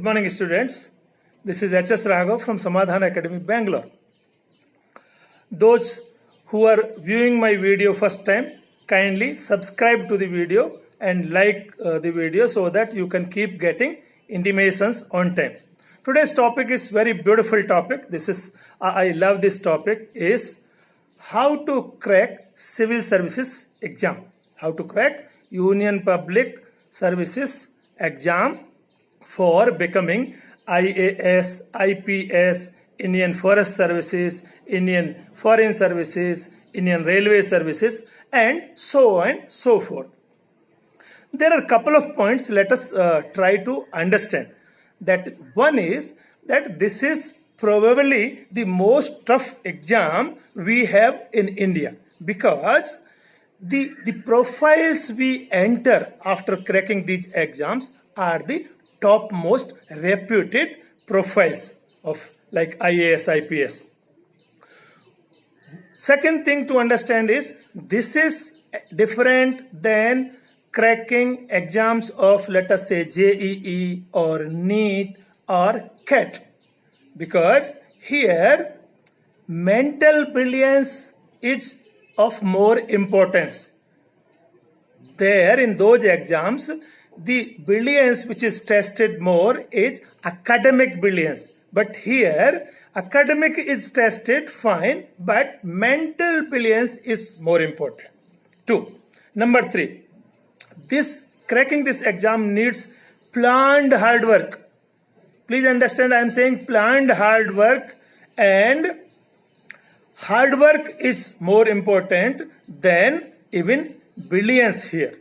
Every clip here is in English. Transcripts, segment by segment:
morning, students. This is H.S. Raghav from Samadhan Academy, Bangalore. Those who are viewing my video first time, kindly subscribe to the video and like the video so that you can keep getting intimations on time. Today's topic is very beautiful topic. I love this topic, is how to crack civil services exam. How to crack Union Public Services exam for becoming IAS, IPS, Indian Forest Services, Indian Foreign Services, Indian Railway Services, and so on and so forth. There are a couple of points let us try to understand. That one is that this is probably the most tough exam we have in India, because the profiles we enter after cracking these exams are the topmost reputed profiles of like IAS, IPS. Second thing to understand is this is different than cracking exams of, let us say, JEE or NEET or CAT, because here mental brilliance is of more importance. There in those exams, the brilliance which is tested more is academic brilliance. But here, academic is tested fine, but mental brilliance is more important. 2. Number 3. Cracking this exam needs planned hard work. Please understand, I am saying planned hard work, and hard work is more important than even brilliance here.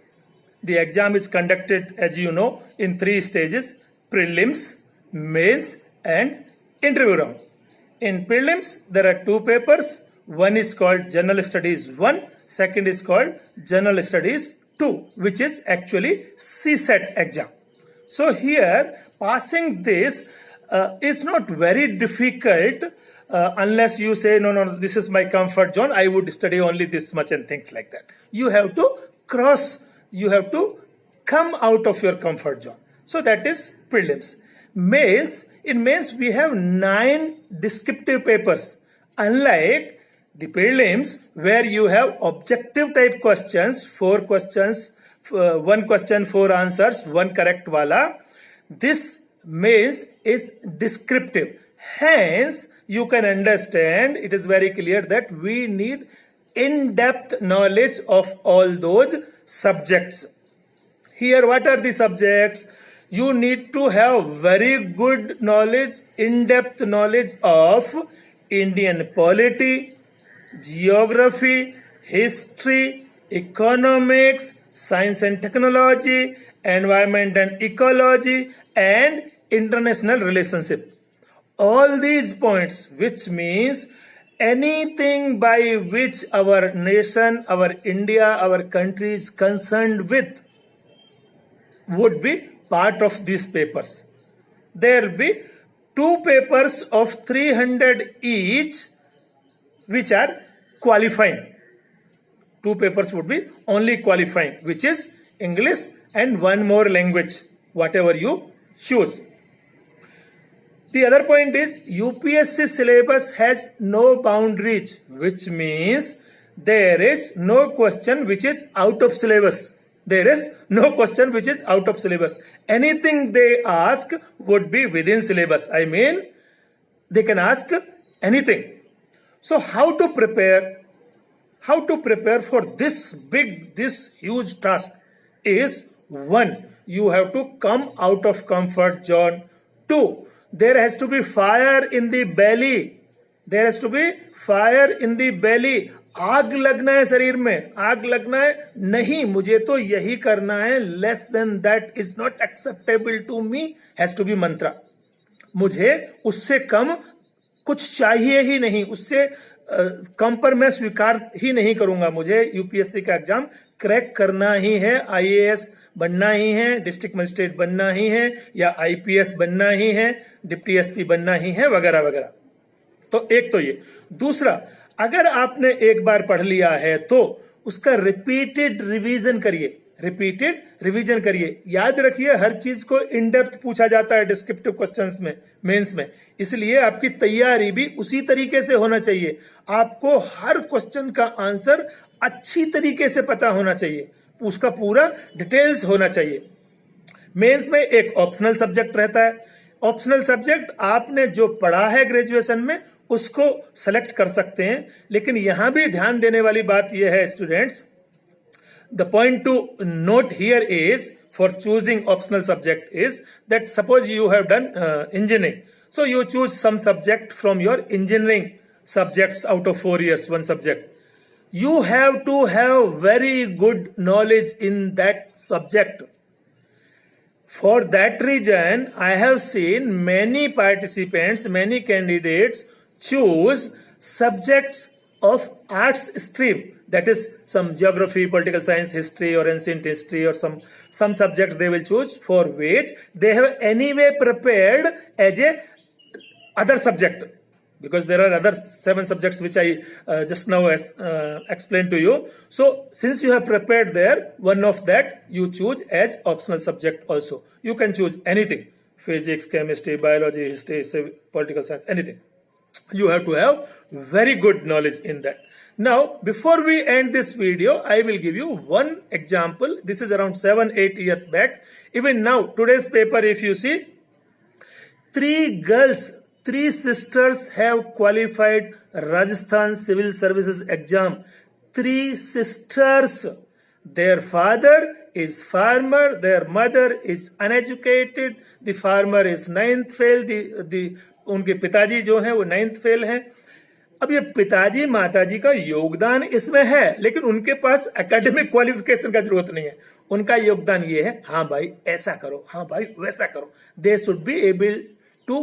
The exam is conducted, as you know, in 3 stages: prelims, mains, and interview round. In prelims, there are 2 papers. One is called General Studies 1, second is called General Studies 2, which is actually CSET exam. So here, passing this is not very difficult unless you say, no, this is my comfort zone, I would study only this much and things like that. You have to come out of your comfort zone. So that is prelims. Mains, in mains we have 9 descriptive papers, unlike the prelims where you have objective type questions, 4 questions, 1 question, 4 answers, 1 correct wala. This mains is descriptive. Hence, you can understand, it is very clear that we need in-depth knowledge of all those subjects. Here, what are the subjects? You need to have very good knowledge, in-depth knowledge of Indian polity, geography, history, economics, science and technology, environment and ecology, and international relationship. All these points, which means anything by which our nation, our India, our country is concerned with, would be part of these papers. There will be 2 papers of 300 each, which are qualifying. 2 papers would be only qualifying, which is English and 1 more language, whatever you choose. The other point is UPSC syllabus has no boundaries, which means there is no question which is out of syllabus. There is no question which is out of syllabus. Anything they ask would be within syllabus. I mean, they can ask anything. So how to prepare for this huge task is: 1, you have to come out of comfort zone. 2, there has to be fire in the belly. There has to be fire in the belly. आग लगना है शरीर में, आग लगना है, नहीं मुझे तो यही करना है, less than that is not acceptable to me, has to be mantra. मुझे उससे कम कुछ चाहिए ही नहीं, उससे कम पर मैं स्वीकार ही नहीं करूंगा. मुझे यूपीएससी का एग्जाम क्रैक करना ही है, आईएएस बनना ही है, डिस्ट्रिक्ट मजिस्ट्रेट बनना ही है, या आईपीएस बनना ही है, डिप्टी एसपी बनना ही है, वगैरह वगैरह. तो एक तो ये. दूसरा, अगर आपने एक बार पढ़ लिया है तो उसका रिपीटेड रिवीजन करिए. रिपीटेड रिवीजन करिए। याद रखिए हर चीज को इन डेप्थ पूछा जाता है डिस्क्रिप्टिव क्वेश्चंस में, मेंस में, इसलिए आपकी तैयारी भी उसी तरीके से होना चाहिए। आपको हर क्वेश्चन का आंसर अच्छी तरीके से पता होना चाहिए, उसका पूरा डिटेल्स होना चाहिए। मेंस में एक ऑप्शनल सब्जेक्ट रहता है। ऑप्शनल सब्जेक्ट आपने जो पढ़ा है ग्रेजुएशन में उसको सेलेक्ट कर सकते हैं, लेकिन यहां भी ध्यान देने वाली बात यह है students, the point to note here is for choosing optional subject is that suppose you have done engineering, so you choose some subject from your engineering subjects out of 4 years, one subject. You have to have very good knowledge in that subject. For that reason, I have seen many participants, many candidates choose subjects of arts stream, that is some geography, political science, history or ancient history or some subject they will choose for which they have anyway prepared as a other subject, because there are other 7 subjects which I just now explained to you. So since you have prepared there, one of that you choose as optional subject also. You can choose anything, physics, chemistry, biology, history, political science, anything. You have to have very good knowledge in that. Now, before we end this video, I will give you one example. This is around 7-8 years back. Even now, today's paper, if you see, 3 sisters have qualified Rajasthan Civil Services exam. 3 sisters. Their father is farmer, their mother is uneducated, the farmer is 9th fail, उनके पिताजी जो हैं वो 9th fail हैं। अब ये पिताजी माताजी का योगदान इसमें है, लेकिन उनके पास एकेडमिक क्वालिफिकेशन का जरूरत नहीं है। उनका योगदान ये है, हाँ भाई ऐसा करो, हाँ भाई वैसा करो। They should be able to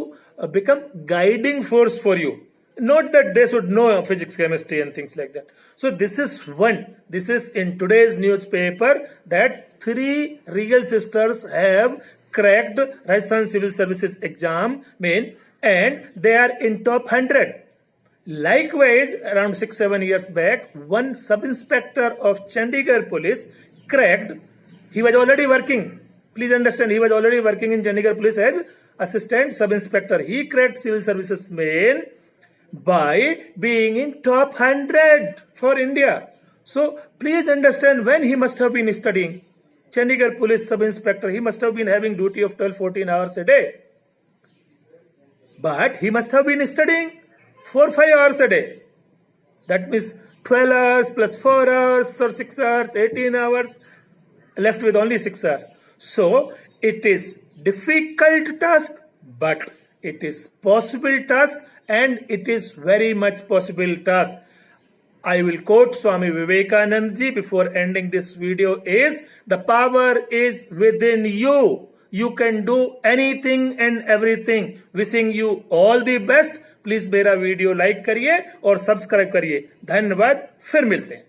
become guiding force for you, not that they should know physics, chemistry and things like that. So this is in today's newspaper that 3 real sisters have cracked Rajasthan Civil Services exam main, and they are in top 100. Likewise, around 6-7 years back, one sub-inspector of Chandigarh police cracked. He was already working. Please understand, he was already working in Chandigarh police as assistant sub-inspector. He cracked civil services main by being in top 100 for India. So please understand, when he must have been studying, Chandigarh police sub-inspector, he must have been having duty of 12-14 hours a day. But he must have been studying 4-5 hours a day. That means 12 hours plus 4 hours or 6 hours, 18 hours, left with only 6 hours. So it is difficult task, but it is possible task, and it is very much possible task. I will quote Swami Vivekananda ji before ending this video is, the power is within you. You can do anything and everything. Wishing you all the best. Please मेरा video like करिए और subscribe करिए। धन्यवाद, फिर मिलते हैं।